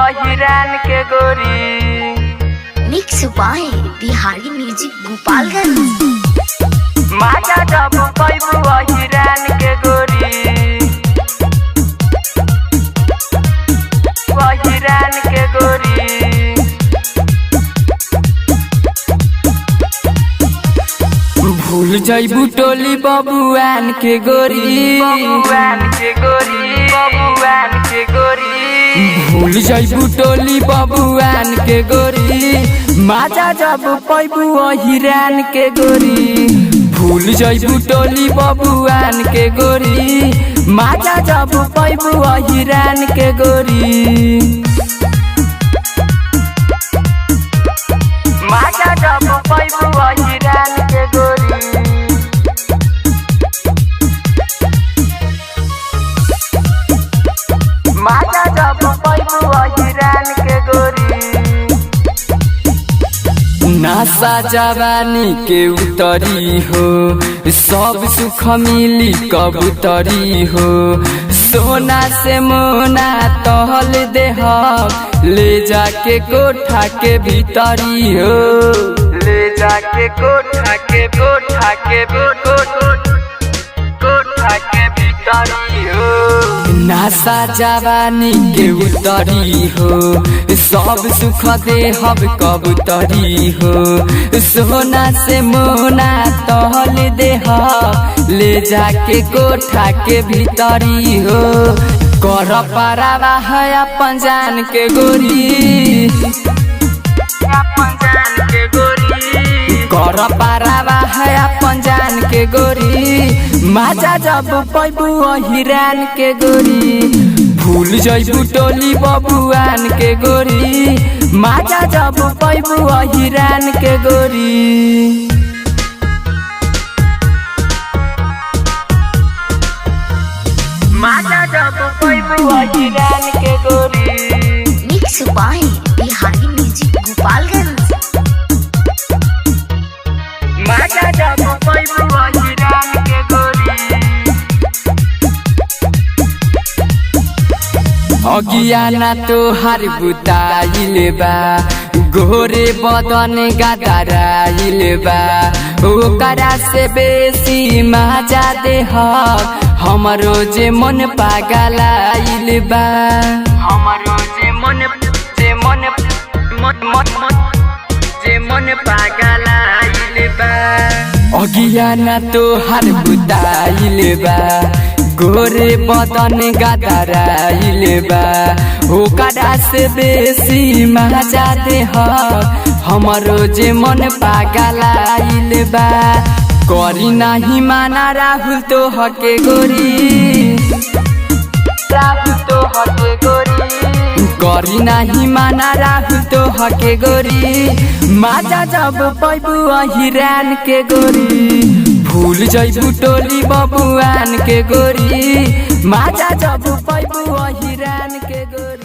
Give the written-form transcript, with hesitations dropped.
हिरान के गोरी। Mix by Bihari music Gopalganj. माजा जब पैबू हिरान के गोरी, हिरान के गोरी। भूल जाइबू टोली बबुआन के गोरी, बबुआन के गोरी, बबुआन के गोरी। भूल जाइबू टोली बबुआन के गोरी, माजा जब पैबू हिरान के गोरी। भूल जाइबू टोली बबुआन के गोरी, माजा जब पैबू हिरान के गोरी। माजा जब पैबू हिरान के गोरी। माजा जब पैबू हिरान के गोरी। नासा जवानी के उतरी हो, सब सुख मिली कबूतरी हो। सोना से मोना तहल देह, ले जाके कोठा के भीतरी हो। ले जाके कोठा के कोठा के कोठा के भीतरी हो। नासा जवानी के उतरी हो, सब सुख देहब कबूतरी हो। सोना से मोना तहल देह, ले जाके कोठा के भीतरी हो। कर पारावा है अपन जान के गोरी, अपन जान के गोरी। कर पारावा है अपन जान के गोरी, माजा जब पैबू हिरान के गोरी। भूल जाइबू टोली बबुआन के गोरी, माजा जब पैबू हिरान के गोरी। माजा जब पैबू हिरान के गोरी। Mix by Bihari music Gopalganj. माजा जब पैबू हिरान के गोरी। अगियाना तोहार बुताइल बा, गोरे बदन गदराइल बा। ओकरा से बेसी माजा देह, हमरो जे मन पागलाइल बा। हमरो जे मन पागलाइल बा। अगियाना तोहार बुताइल बा, गोरे बदन गदराइल बा। ओकरा से बेसी माजा देह, हमरो जे मन पागलाइल बा। करी नाही माना राहुल तो हके गोरी, राहुल तो हके गोरी। करी नाही माना राहुल तो हके गोरी, माजा जब पैबू हिरान के गोरी। भूल जाइबू टोली बबुआन के गोरी, माजा जब पैबू हिरान के गोरी।